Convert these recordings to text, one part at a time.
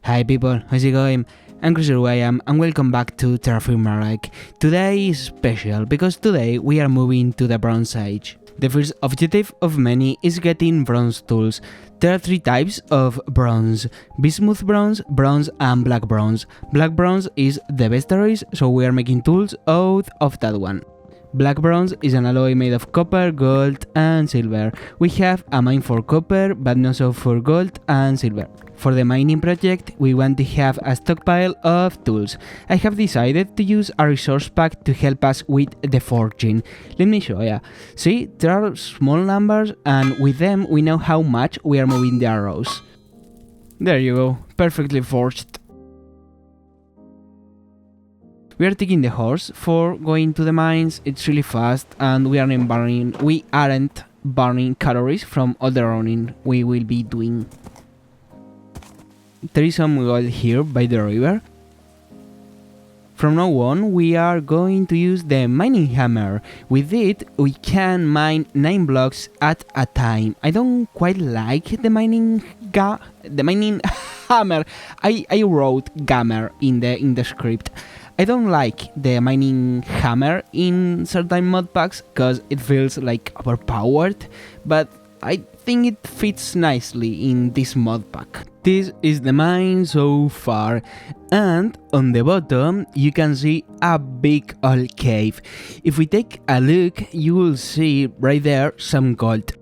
Hi people, how's it going? I'm Chris Uruguayam and welcome back to TerraFirmaGreg. Today is special because today we are moving to the Bronze Age. The first objective of many is getting bronze tools. There are three types of bronze: bismuth bronze, bronze and black bronze. Black bronze is the best there is, so we are making tools out of that one. Black bronze is an alloy made of copper, gold and silver. We have a mine for copper, but not so for gold and silver. For the mining project, we want to have a stockpile of tools. I have decided to use a resource pack to help us with the forging. Let me show ya. See, there are small numbers and with them we know how much we are moving the arrows. There you go, perfectly forged. We are taking the horse for going to the mines. It's really fast and we aren't burning calories from all the running we will be doing. There is some gold here by the river. From now on we are going to use the mining hammer. With it we can mine 9 blocks at a time. I don't quite like the mining hammer. I wrote gammer in the script. I don't like the mining hammer in certain mod packs because it feels like overpowered, but I think it fits nicely in this mod pack. This is the mine so far, and on the bottom you can see a big old cave. If we take a look, you will see right there some gold.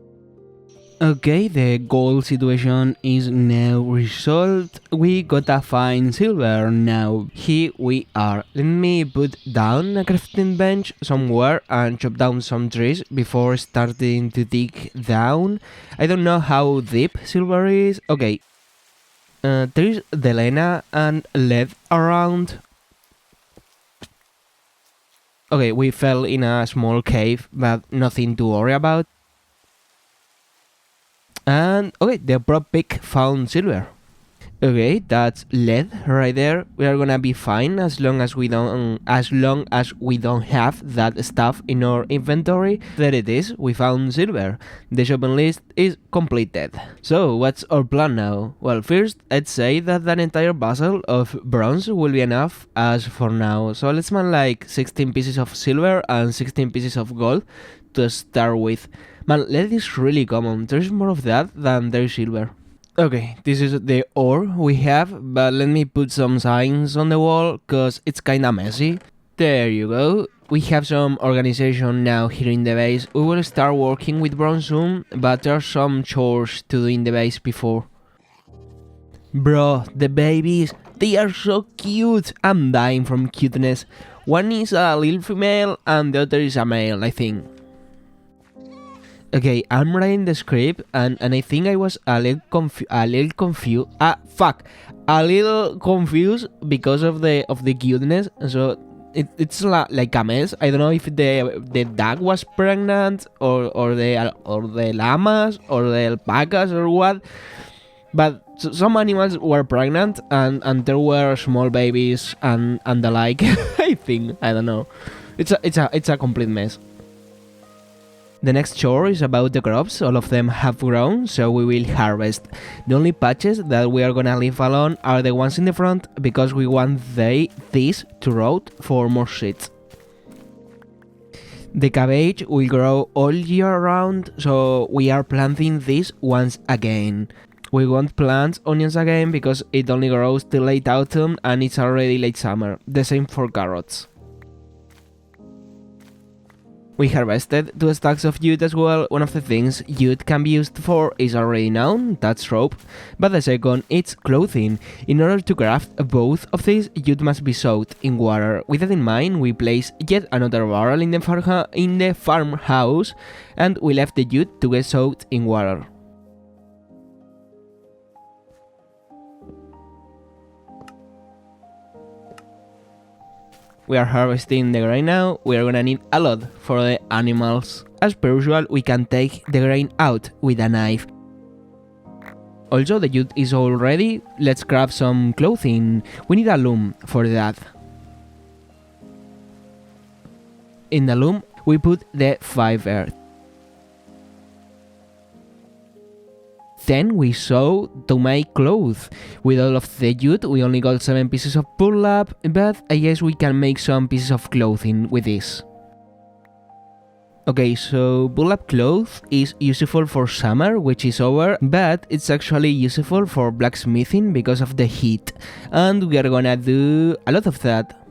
Okay, the gold situation is now resolved. We gotta find silver now. Here we are. Let me put down a crafting bench somewhere and chop down some trees before starting to dig down. I don't know how deep silver is. Okay. There is the lena and lead around. Okay, we fell in a small cave, but nothing to worry about. And okay, the prop pick found silver. Okay, that's lead right there. We are gonna be fine as long as we don't have that stuff in our inventory. There it is, we found silver. The shopping list is completed. So what's our plan now? Well, first I'd say that an entire vessel of bronze will be enough as for now. So let's mine like 16 pieces of silver and 16 pieces of gold to start with. Man, lead is really common. There's more of that than there's silver. Okay, this is the ore we have, but let me put some signs on the wall, cause it's kinda messy. There you go. We have some organization now here in the base. We will start working with bronze soon, but there are some chores to do in the base before. Bro, the babies, they are so cute. I'm dying from cuteness. One is a little female and the other is a male, I think. Okay, I'm writing the script and I think I was a little confused because of the cuteness. So it's like a mess. I don't know if the dog was pregnant or the llamas or the alpacas or what. But some animals were pregnant and there were small babies and the like. I think, I don't know. It's a complete mess. The next chore is about the crops. All of them have grown, so we will harvest. The only patches that we are gonna leave alone are the ones in the front, because we want these to rot for more seeds. The cabbage will grow all year round, so we are planting this once again. We won't plant onions again because it only grows till late autumn and it's already late summer. The same for carrots. We harvested 2 stacks of jute as well. One of the things jute can be used for is already known, that's rope, but the second, it's clothing. In order to craft both of these, jute must be soaked in water. With that in mind, we placed yet another barrel in the farmhouse and we left the jute to get soaked in water. We are harvesting the grain now. We are gonna need a lot for the animals. As per usual, we can take the grain out with a knife. Also, the jute is all ready. Let's craft some clothing. We need a loom for that. In the loom, we put the fiber. Then we saw to make clothes. With all of the jute, we only got 7 pieces of burlap, but I guess we can make some pieces of clothing with this. Okay, so burlap cloth is useful for summer, which is over, but it's actually useful for blacksmithing because of the heat, and we are gonna do a lot of that.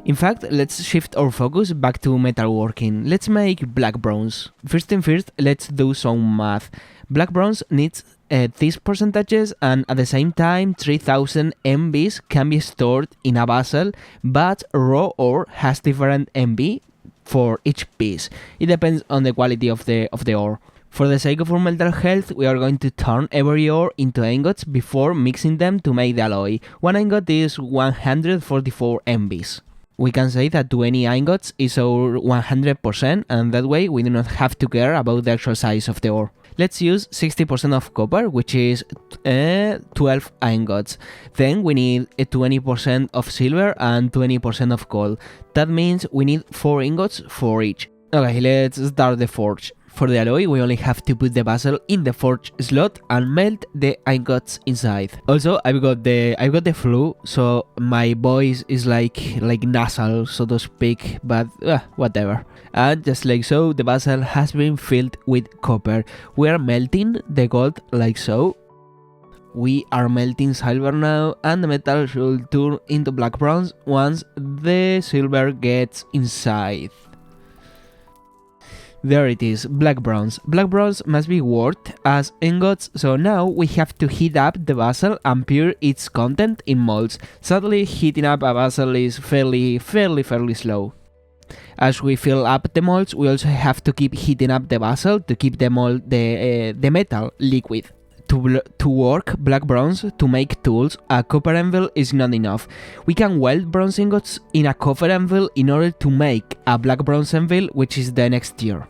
In fact, let's shift our focus back to metalworking. Let's make black bronze. First thing first, let's do some math. Black bronze needs these percentages, and at the same time 3000 MBs can be stored in a vessel, but raw ore has different MB for each piece. It depends on the quality of the ore. For the sake of our metal health, we are going to turn every ore into ingots before mixing them to make the alloy. One ingot is 144 MBs. We can say that 20 ingots is our 100%, and that way we do not have to care about the actual size of the ore. Let's use 60% of copper, which is 12 ingots. Then we need 20% of silver and 20% of gold. That means we need 4 ingots for each. Okay, let's start the forge. For the alloy, we only have to put the vessel in the forge slot and melt the ingots inside. Also, I've got the flu, so my voice is like nasal, so to speak, but whatever. And just like so, the vessel has been filled with copper. We are melting the gold like so. We are melting silver now, and the metal should turn into black bronze once the silver gets inside. There it is, black bronze. Black bronze must be worked as ingots, so now we have to heat up the vessel and pour its content in molds. Sadly, heating up a vessel is fairly slow. As we fill up the molds, we also have to keep heating up the vessel to keep the metal liquid. To work black bronze, to make tools, a copper anvil is not enough. We can weld bronze ingots in a copper anvil in order to make a black bronze anvil, which is the next tier.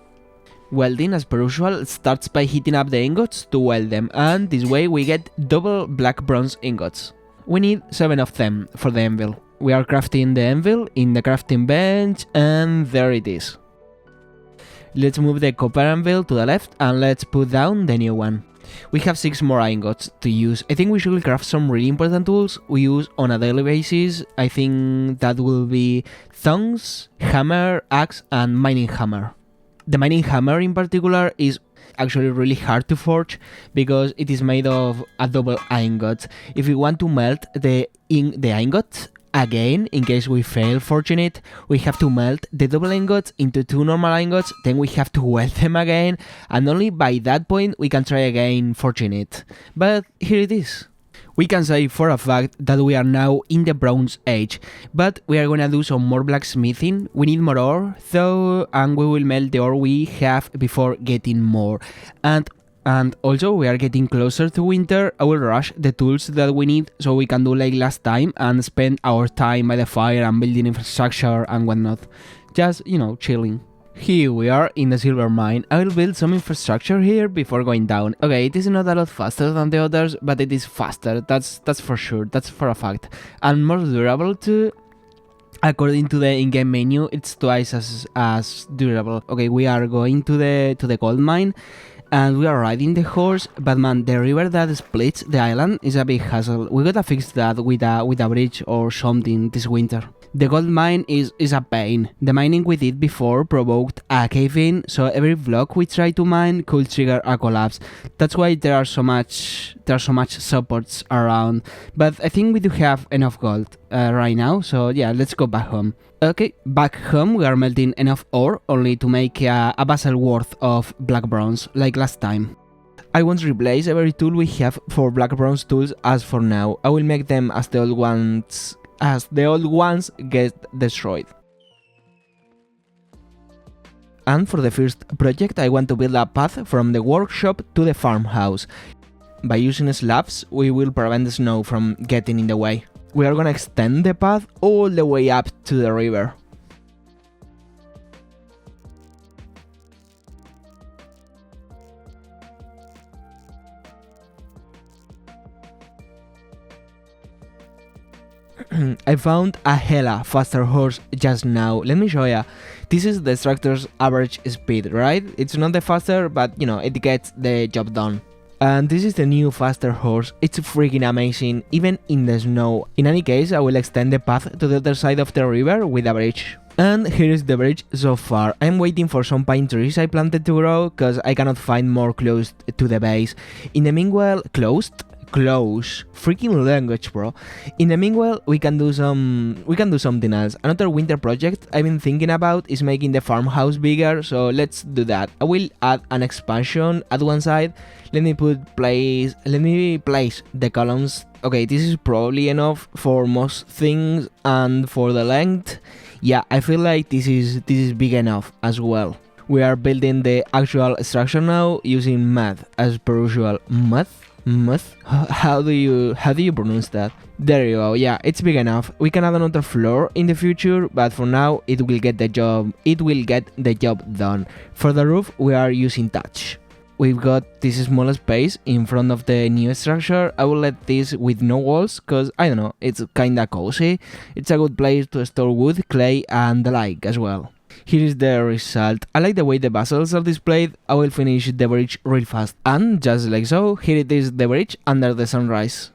Welding, as per usual, starts by heating up the ingots to weld them, and this way we get double black bronze ingots. We need 7 of them for the anvil. We are crafting the anvil in the crafting bench, and there it is. Let's move the copper anvil to the left and let's put down the new one. We have 6 more ingots to use. I think we should craft some really important tools we use on a daily basis. I think that will be thongs, hammer, axe, and mining hammer. The mining hammer in particular is actually really hard to forge because it is made of a double ingot. If we want to melt the ingot again, in case we fail forging it, we have to melt the double ingots into 2 normal ingots, then we have to weld them again, and only by that point we can try again forging it. But here it is. We can say for a fact that we are now in the Bronze Age, but we are gonna do some more blacksmithing. We need more ore, though, and we will melt the ore we have before getting more. And also we are getting closer to winter. I will rush the tools that we need so we can do like last time and spend our time by the fire and building infrastructure and whatnot. Just, chilling. Here we are in the silver mine. I will build some infrastructure here before going down. Okay, it is not a lot faster than the others, but it is faster, that's for sure, that's for a fact. And more durable too. According to the in-game menu, it's twice as durable. Okay, we are going to the gold mine and we are riding the horse, but man, the river that splits the island is a big hassle. We gotta fix that with a bridge or something this winter. The gold mine is a pain. The mining we did before provoked a cave-in, so every block we try to mine could trigger a collapse. That's why there are so much supports around. But I think we do have enough gold right now, so yeah, let's go back home. Okay, back home we are melting enough ore only to make a vessel worth of black bronze, like last time. I won't replace every tool we have for black bronze tools as for now. I will make them as the old ones get destroyed. And for the first project I want to build a path from the workshop to the farmhouse. By using slabs we will prevent the snow from getting in the way. We are gonna extend the path all the way up to the river. I found a hella faster horse just now. Let me show ya. This is the tractor's average speed, right? It's not the faster, but it gets the job done. And this is the new faster horse. It's freaking amazing, even in the snow. In any case, I will extend the path to the other side of the river with a bridge. And here is the bridge so far. I'm waiting for some pine trees I planted to grow, cause I cannot find more close to the base. In the meanwhile, close, freaking language, bro. In the meanwhile, we can do something else. Another winter project I've been thinking about is making the farmhouse bigger, so let's do that. I will add an expansion at one side. Let me place the columns. Okay, this is probably enough for most things, and for the length, yeah, I feel like this is big enough as well. We are building the actual structure now using math as per usual. Math? How do you pronounce that? There you go. Yeah, it's big enough. We can add another floor in the future, but for now it will get the job done. For the roof, we are using thatch. We've got this small space in front of the new structure. I will let this with no walls, cause I don't know, it's kinda cozy. It's a good place to store wood, clay and the like as well. Here is the result. I like the way the vessels are displayed. I will finish the bridge real fast. And just like so, here it is, the bridge under the sunrise.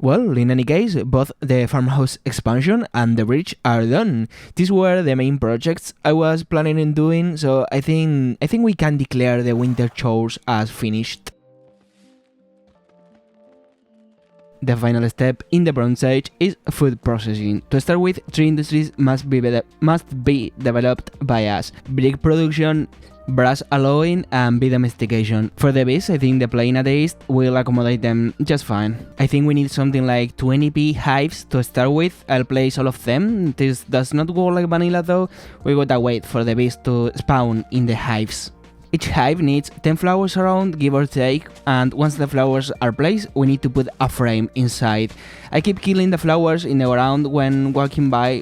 Well, in any case, both the farmhouse expansion and the bridge are done. These were the main projects I was planning on doing, so I think we can declare the winter chores as finished. The final step in the Bronze Age is food processing. To start with, 3 industries must be developed by us: brick production, brass alloying and bee domestication. For the bees, I think the plain at the east will accommodate them just fine. I think we need something like 20 bee hives to start with. I'll place all of them. This does not work like vanilla though. We gotta wait for the bees to spawn in the hives. Each hive needs 10 flowers around, give or take, and once the flowers are placed, we need to put a frame inside. I keep killing the flowers in the ground when walking by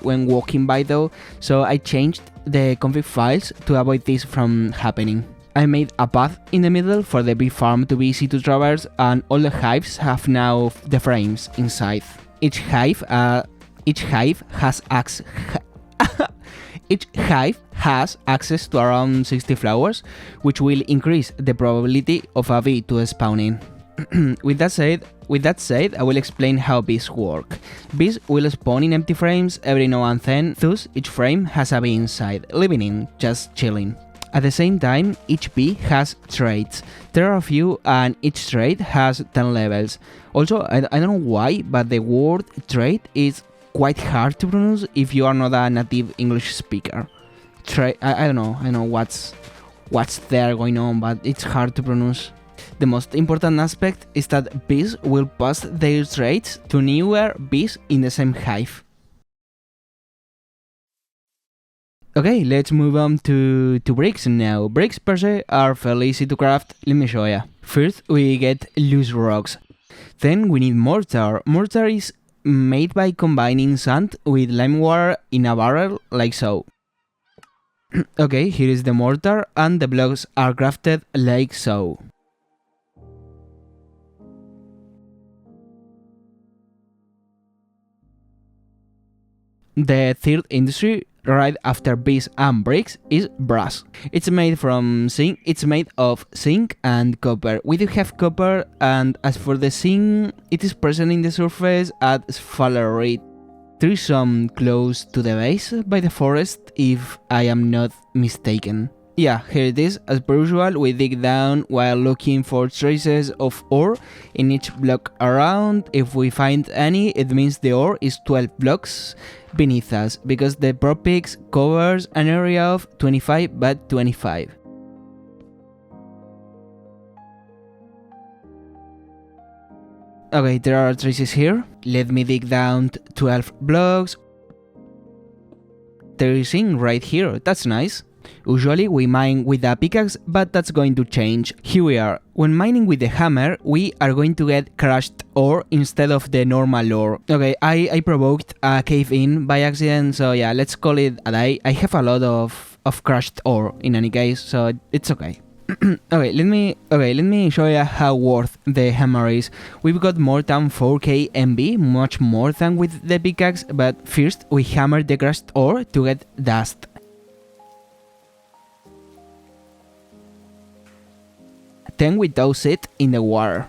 though, so I changed the config files to avoid this from happening. I made a path in the middle for the bee farm to be easy to traverse, and all the hives have now the frames inside. Each hive has access to around 60 flowers, which will increase the probability of a bee to spawn in. With that said, I will explain how bees work. Bees will spawn in empty frames every now and then, thus each frame has a bee inside, living in, just chilling. At the same time, each bee has traits. There are a few, and each trait has 10 levels. Also, I don't know why, but the word trait is quite hard to pronounce if you are not a native English speaker. I don't know what's there going on, but it's hard to pronounce. The most important aspect is that bees will pass their traits to newer bees in the same hive. Okay, let's move on to bricks now. Bricks per se are fairly easy to craft. Let me show ya. First, we get loose rocks. Then we need mortar. Mortar is made by combining sand with lime water in a barrel, like so. Okay, here is the mortar, and the blocks are crafted like so. The third industry, right after bees and bricks, is brass. It's made of zinc and copper. We do have copper, and as for the zinc, it is present in the surface at sphalerite. There is some close to the base by the forest, if I am not mistaken. Yeah, here it is. As per usual, we dig down while looking for traces of ore in each block around. If we find any, it means the ore is 12 blocks beneath us, because the prop pix covers an area of 25 by 25. Okay, there are traces here. Let me dig down 12 blocks. There is zinc right here. That's nice. Usually we mine with a pickaxe, but that's going to change. Here we are. When mining with the hammer, we are going to get crushed ore instead of the normal ore. Okay, I provoked a cave in by accident, so yeah, let's call it a day. I have a lot of crushed ore in any case, so it's okay. Okay, let me show you how worth the hammer is. We've got more than 4k MB, much more than with the pickaxe, but first we hammer the crushed ore to get dust. Then we toss it in the water.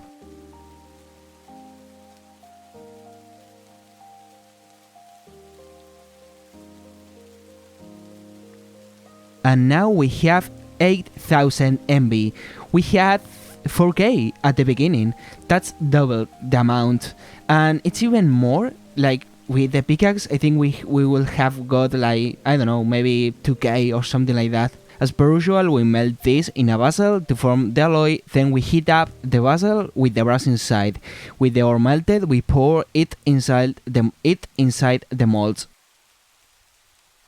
And now we have 8000 MB. We had 4k at the beginning. That's double the amount. And it's even more, like with the pickaxe, I think we will have got like, I don't know, maybe 2k or something like that. As per usual, we melt this in a vessel to form the alloy, then we heat up the vessel with the brass inside. With the ore melted, we pour it inside the molds.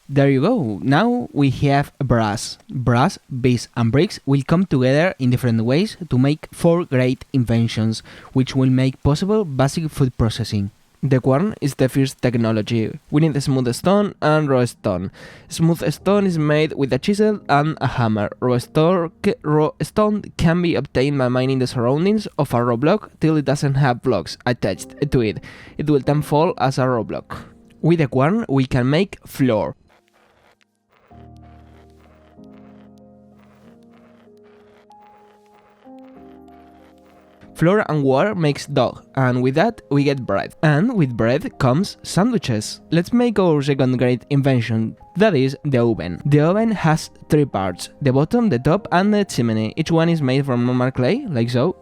There you go, now we have brass. Brass, bees and bricks will come together in different ways to make 4 great inventions, which will make possible basic food processing. The quern is the first technology. We need smooth stone and raw stone. Smooth stone is made with a chisel and a hammer. Raw stone can be obtained by mining the surroundings of a raw block till it doesn't have blocks attached to it. It will then fall as a raw block. With the quern we can make flour. Flour and water makes dough, and with that we get bread. And with bread comes sandwiches. Let's make our second great invention, that is the oven. The oven has 3 parts, the bottom, the top and the chimney. Each one is made from normal clay, like so.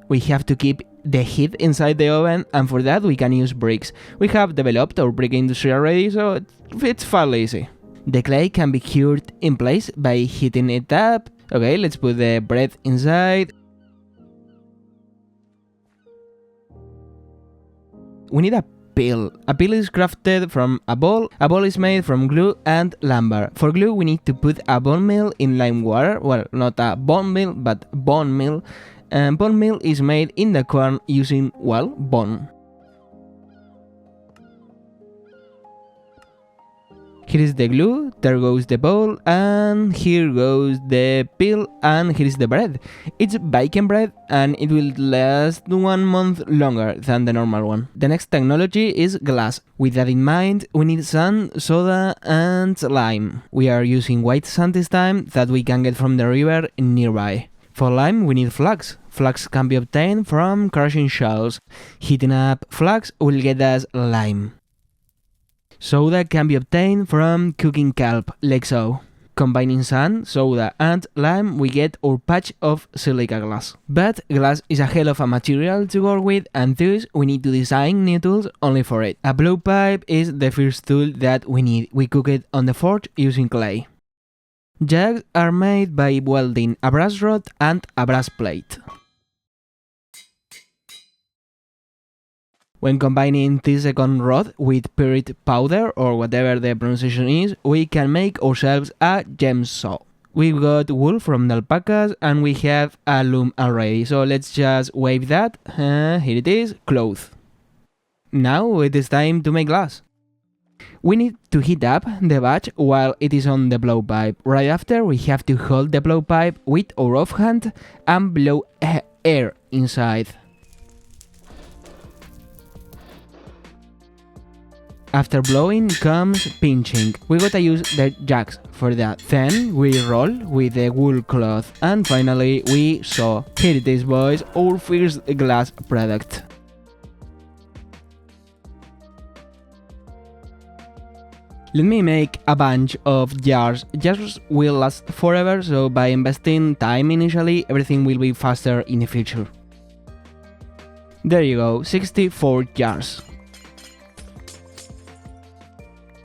We have to keep the heat inside the oven, and for that we can use bricks. We have developed our brick industry already, so it's fairly easy. The clay can be cured in place by heating it up. Okay, let's put the bread inside. We need a pill. A pill is crafted from a ball. A ball is made from glue and lumber. For glue we need to put a bone meal in lime water. Well, not a bone meal, but bone meal. And bone meal is made in the quern using, well, bone. Here is the glue, there goes the bowl, and here goes the pill, and here is the bread. It's bacon bread, and it will last 1 month longer than the normal one. The next technology is glass. With that in mind, we need sand, soda, and lime. We are using white sand this time that we can get from the river nearby. For lime, we need flax. Flax can be obtained from crushing shells. Heating up flax will get us lime. Soda can be obtained from cooking kelp, like so. Combining sand, soda and lime, we get our patch of silica glass. But glass is a hell of a material to work with, and thus we need to design new tools only for it. A blowpipe is the first tool that we need. We cook it on the forge using clay. Jugs are made by welding a brass rod and a brass plate. When combining this second rod with pyrit powder, or whatever the pronunciation is, we can make ourselves a gem saw. We've got wool from the alpacas and we have a loom already, so let's just wave that. Here it is, cloth. Now it is time to make glass. We need to heat up the batch while it is on the blowpipe. Right after, we have to hold the blowpipe with our offhand and blow air inside. After blowing comes pinching. We gotta use the jacks for that. Then we roll with the wool cloth, and finally we saw. Here it is, boys, our first glass product. Let me make a bunch of jars. Jars will last forever, so by investing time initially, everything will be faster in the future. There you go, 64 jars.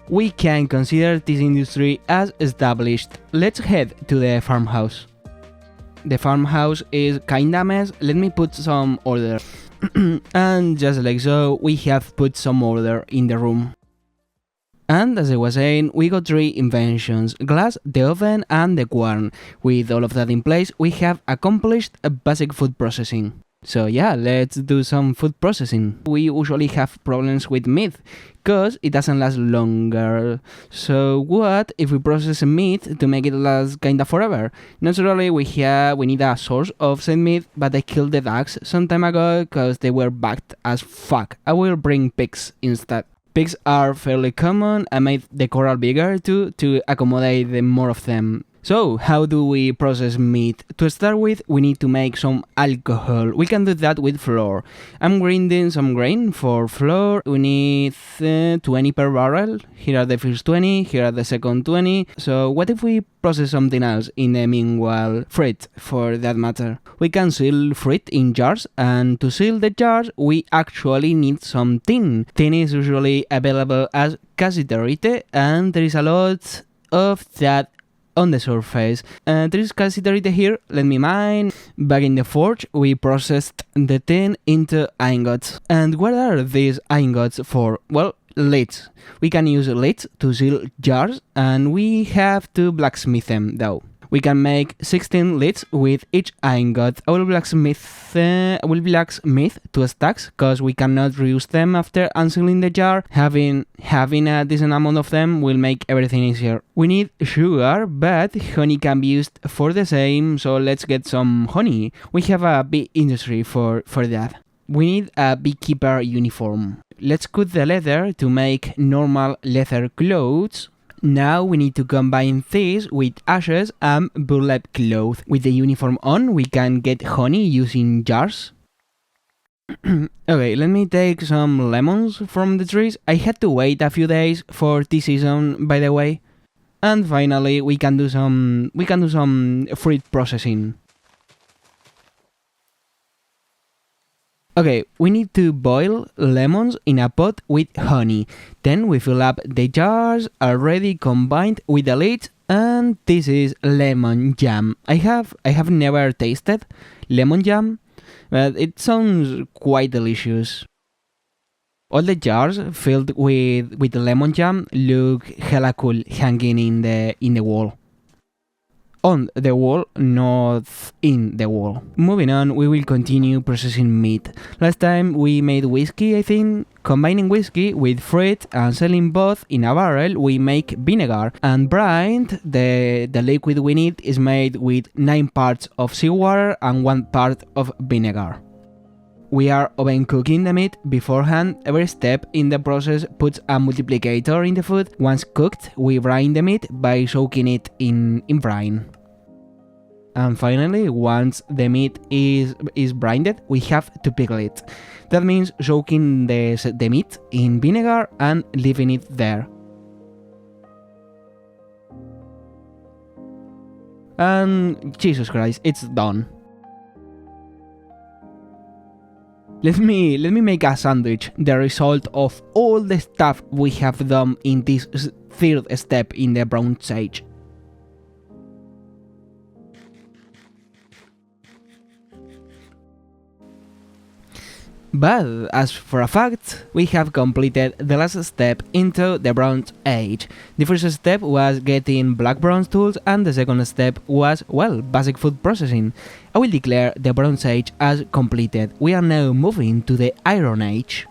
We can consider this industry as established. Let's head to the farmhouse. The farmhouse is kinda mess. Let me put some order. And just like so, we have put some order in the room. And as I was saying, we got 3 inventions: glass, the oven, and the quern. With all of that in place, we have accomplished a basic food processing. So yeah, let's do some food processing. We usually have problems with meat, cause it doesn't last longer. So what if we process meat to make it last kinda forever? Naturally, we need a source of said meat, but I killed the ducks some time ago cause they were bugged as fuck. I will bring pigs instead. Pigs are fairly common. I made the corral bigger too to accommodate more of them. So, how do we process meat? To start with, we need to make some alcohol. We can do that with flour. I'm grinding some grain for flour. We need 20 per barrel. Here are the first 20, here are the second 20. So, what if we process something else in the meanwhile? Fruit, for that matter. We can seal fruit in jars, and to seal the jars, we actually need some tin. Tin is usually available as cassiterite, and there is a lot of that on the surface. There is cassiterite here, let me mine. Back in the forge, we processed the tin into ingots. And what are these ingots for? Well, lids. We can use lids to seal jars, and we have to blacksmith them though. We can make 16 lids with each ingot. I will blacksmith 2 stacks, cause we cannot reuse them after unsealing the jar. Having a decent amount of them will make everything easier. We need sugar, but honey can be used for the same, so let's get some honey. We have a big industry for that. We need a beekeeper uniform. Let's cut the leather to make normal leather clothes. Now we need to combine this with ashes and burlap cloth. With the uniform on, we can get honey using jars. Okay, let me take some lemons from the trees. I had to wait a few days for this season, by the way. And finally, we can do some fruit processing. Okay, we need to boil lemons in a pot with honey. Then we fill up the jars already combined with the lids, and this is lemon jam. I have never tasted lemon jam, but it sounds quite delicious. All the jars filled with lemon jam look hella cool hanging in the wall. On the wall, not in the wall. Moving on, we will continue processing meat. Last time we made whiskey, I think. Combining whiskey with fruit and selling both in a barrel, we make vinegar. And brine, the liquid we need, is made with 9 parts of seawater and 1 part of vinegar. We are oven cooking the meat beforehand. Every step in the process puts a multiplicator in the food. Once cooked, we brine the meat by soaking it in brine. And finally, once the meat is brined, we have to pickle it. That means soaking the meat in vinegar and leaving it there. And Jesus Christ, it's done. Let me make a sandwich, the result of all the stuff we have done in this 3rd step in the brown sage. But as for a fact, we have completed the last step into the Bronze Age. The first step was getting black bronze tools, and the second step was, well, basic food processing. I will declare the Bronze Age as completed. We are now moving to the Iron Age.